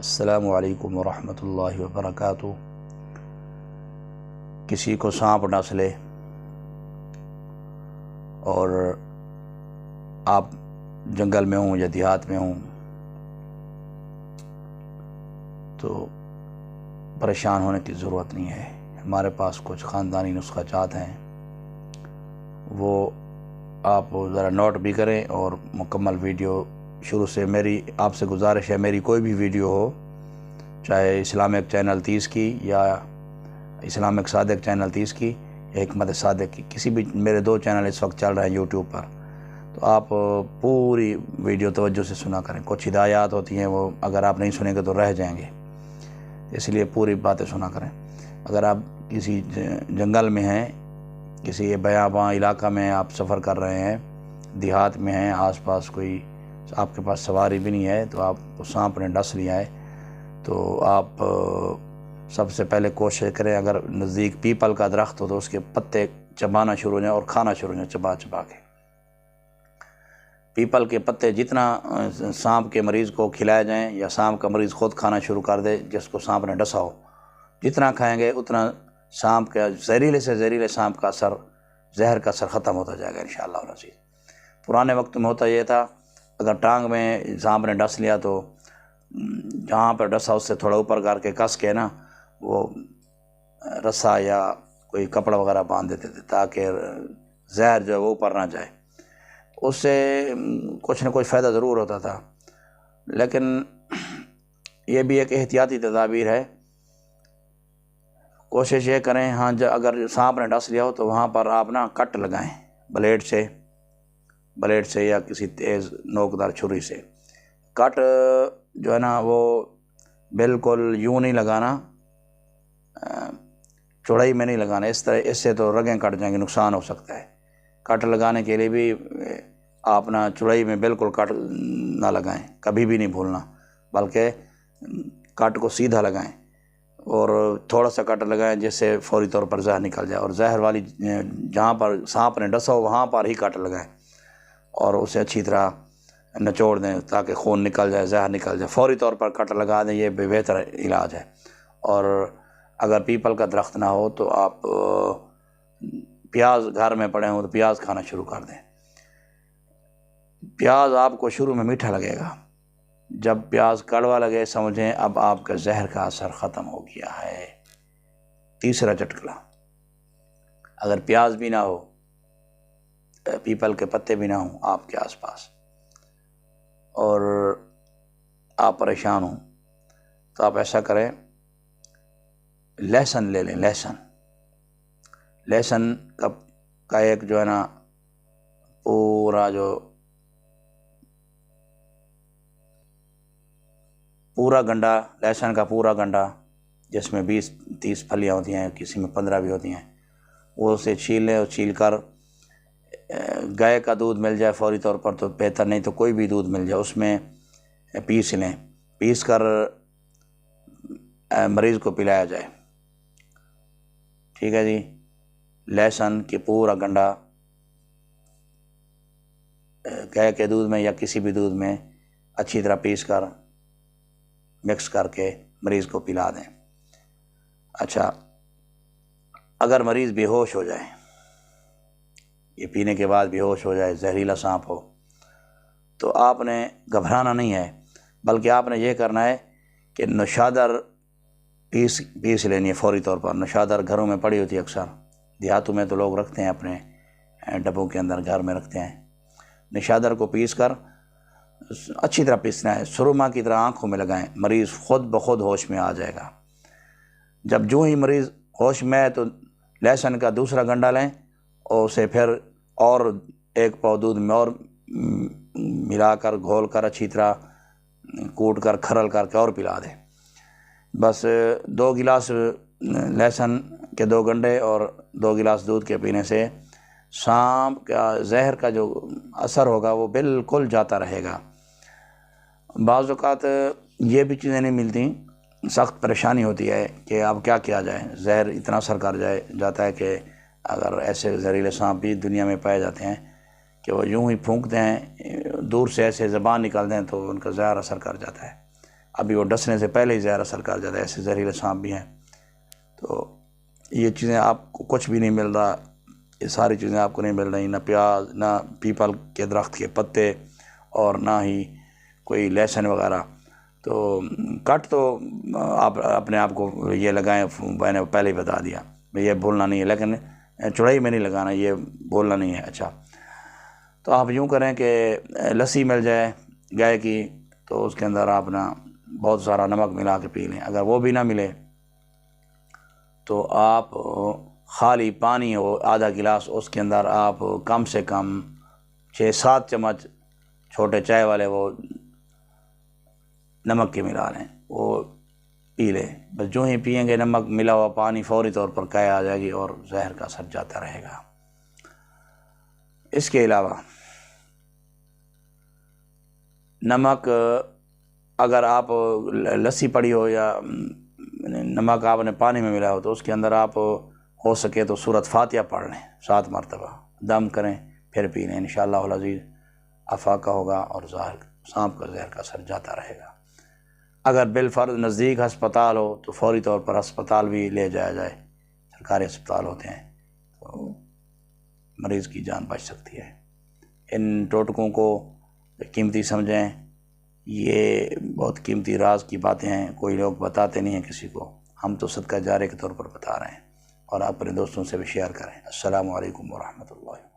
السلام علیکم ورحمۃ اللہ وبرکاتہ۔ کسی کو سانپ ڈس لے اور آپ جنگل میں ہوں یا دیہات میں ہوں تو پریشان ہونے کی ضرورت نہیں ہے۔ ہمارے پاس کچھ خاندانی نسخہ جات ہیں، وہ آپ ذرا نوٹ بھی کریں اور مکمل ویڈیو شروع سے میری آپ سے گزارش ہے، میری کوئی بھی ویڈیو ہو، چاہے اسلامک چینل 30 کی یا اسلامک صادق چینل 30 کی یا حکمت صادق کی، کسی بھی میرے 2 چینل اس وقت چل رہے ہیں یوٹیوب پر، تو آپ پوری ویڈیو توجہ سے سنا کریں۔ کچھ ہدایات ہوتی ہیں وہ اگر آپ نہیں سنیں گے تو رہ جائیں گے، اس لیے پوری باتیں سنا کریں۔ اگر آپ کسی جنگل میں ہیں، کسی بیاباں علاقہ میں آپ سفر کر رہے ہیں، دیہات میں ہیں، آس پاس کوئی آپ کے پاس سواری بھی نہیں ہے، تو آپ کو سانپ نے ڈس لیا ہے، تو آپ سب سے پہلے کوشش کریں، اگر نزدیک پیپل کا درخت ہو تو اس کے پتے چبانا شروع ہو جائیں اور کھانا شروع ہو جائیں چبا چبا کے۔ پیپل کے پتے جتنا سانپ کے مریض کو کھلائے جائیں یا سانپ کا مریض خود کھانا شروع کر دے جس کو سانپ نے ڈسا ہو، جتنا کھائیں گے اتنا سانپ کا زہریلے سے زہریلے سانپ کا اثر، زہر کا اثر ختم ہوتا جائے گا انشاءاللہ العزیز۔ پرانے وقت میں ہوتا یہ تھا، اگر ٹانگ میں سانپ نے ڈس لیا تو جہاں پر ڈسا اس سے تھوڑا اوپر کر کے کس کے نا وہ رسا یا کوئی کپڑا وغیرہ باندھ دیتے تھے تاکہ زہر جو ہے وہ اوپر نہ جائے۔ اس سے کچھ نہ کچھ فائدہ ضرور ہوتا تھا، لیکن یہ بھی ایک احتیاطی تدابیر ہے۔ کوشش یہ کریں، ہاں اگر سانپ نے ڈس لیا ہو تو وہاں پر آپ نا کٹ لگائیں بلیڈ سے یا کسی تیز نوکدار چھری سے۔ کٹ جو ہے نا وہ بالکل یوں نہیں لگانا، چوڑائی میں نہیں لگانا، اس طرح اس سے تو رگیں کٹ جائیں گے، نقصان ہو سکتا ہے۔ کٹ لگانے کے لیے بھی آپ نا چوڑائی میں بالکل کٹ نہ لگائیں، کبھی بھی نہیں بھولنا، بلکہ کٹ کو سیدھا لگائیں اور تھوڑا سا کٹ لگائیں جس سے فوری طور پر زہر نکل جائے، اور زہر والی جہاں پر سانپ نے ڈسا ہو وہاں پر ہی کٹ لگائیں اور اسے اچھی طرح نچوڑ دیں تاکہ خون نکل جائے، زہر نکل جائے، فوری طور پر کٹ لگا دیں، یہ بہتر علاج ہے۔ اور اگر پیپل کا درخت نہ ہو تو آپ پیاز گھر میں پڑے ہوں تو پیاز کھانا شروع کر دیں۔ پیاز آپ کو شروع میں میٹھا لگے گا، جب پیاز کڑوا لگے سمجھیں اب آپ کا زہر کا اثر ختم ہو گیا ہے۔ تیسرا چٹکلا، اگر پیاز بھی نہ ہو، پیپل کے پتے بھی نہ ہوں آپ کے آس پاس اور آپ پریشان ہوں، تو آپ ایسا کریں، لہسن لے لیں۔ لہسن کا ایک جو ہے نا پورا گنڈا، لہسن کا پورا گنڈا جس میں 20-30 پھلیاں ہوتی ہیں، کسی میں 15 بھی ہوتی ہیں، وہ اسے چھیل لیں اور چھیل کر گائے کا دودھ مل جائے فوری طور پر تو بہتر، نہیں تو کوئی بھی دودھ مل جائے، اس میں پیس لیں، پیس کر مریض کو پلایا جائے۔ ٹھیک ہے جی، لہسن کے پورا گنڈا گائے کے دودھ میں یا کسی بھی دودھ میں اچھی طرح پیس کر مکس کر کے مریض کو پلا دیں۔ اچھا، اگر مریض بے ہوش ہو جائے، یہ پینے کے بعد بے ہوش ہو جائے، زہریلا سانپ ہو، تو آپ نے گھبرانا نہیں ہے، بلکہ آپ نے یہ کرنا ہے کہ نوشادر پیس لینی ہے فوری طور پر۔ نوشادر گھروں میں پڑی ہوتی ہے، اکثر دیہاتوں میں تو لوگ رکھتے ہیں اپنے ڈبوں کے اندر، گھر میں رکھتے ہیں۔ نوشادر کو پیس کر اچھی طرح پیسنا ہے، سرما کی طرح آنکھوں میں لگائیں، مریض خود بخود ہوش میں آ جائے گا۔ جب جو ہی مریض ہوش میں ہے تو لہسن کا دوسرا گنڈا لیں اور اسے پھر اور 1 پاؤ دودھ میں اور ملا کر گھول کر اچھی طرح کوٹ کر کھرل کر کے اور پلا دیں۔ بس 2 گلاس لہسن کے 2 گنڈے اور 2 گلاس دودھ کے پینے سے سانپ کا زہر کا جو اثر ہوگا وہ بالکل جاتا رہے گا۔ بعض اوقات یہ بھی چیزیں نہیں ملتی، سخت پریشانی ہوتی ہے کہ اب کیا کیا جائے، زہر اتنا اثر کر جاتا ہے کہ اگر ایسے زہریلے سانپ بھی دنیا میں پائے جاتے ہیں کہ وہ یوں ہی پھونکتے ہیں، دور سے ایسے زبان نکال دیں تو ان کا زہر اثر کر جاتا ہے۔ ابھی وہ ڈسنے سے پہلے ہی زہر اثر کر جاتا ہے، ایسے زہریلے سانپ بھی ہیں۔ تو یہ چیزیں آپ کو کچھ بھی نہیں مل رہا، یہ ساری چیزیں آپ کو نہیں مل رہی، نہ پیاز، نہ پیپل کے درخت کے پتے، اور نہ ہی کوئی لہسن وغیرہ۔ تو کٹ تو آپ اپنے آپ کو یہ لگائیں، میں نے پہلے ہی بتا دیا، یہ بھولنا نہیں ہے، لیکن چڑائی میں نہیں لگانا، یہ بھولنا نہیں ہے۔ اچھا، تو آپ یوں کریں کہ لسی مل جائے گائے کی، تو اس کے اندر آپ نا بہت سارا نمک ملا کے پی لیں۔ اگر وہ بھی نہ ملے تو آپ خالی پانی ہو آدھا گلاس، اس کے اندر آپ کم سے کم 6-7 چمچ چھوٹے چائے والے وہ نمک کے ملا لیں، وہ پی لیں۔ بس جو ہی پئیں گے نمک ملا ہوا پانی، فوری طور پر قے آ جائے گی اور زہر کا اثر جاتا رہے گا۔ اس کے علاوہ نمک، اگر آپ لسی پڑی ہو یا نمک آپ نے پانی میں ملا ہو، تو اس کے اندر آپ ہو سکے تو سورۃ فاتحہ پڑھ لیں 7 مرتبہ، دم کریں پھر پی لیں، انشاءاللہ العزیز افاقہ ہوگا اور سانپ کا زہر کا اثر جاتا رہے گا۔ اگر بالفرض نزدیک ہسپتال ہو تو فوری طور پر ہسپتال بھی لے جایا جائے، سرکاری ہسپتال ہوتے ہیں، تو مریض کی جان بچ سکتی ہے۔ ان ٹوٹکوں کو قیمتی سمجھیں، یہ بہت قیمتی راز کی باتیں ہیں، کوئی لوگ بتاتے نہیں ہیں کسی کو، ہم تو صدقہ جاریہ کے طور پر بتا رہے ہیں، اور آپ اپنے دوستوں سے بھی شیئر کریں۔ السلام علیکم ورحمۃ اللہ۔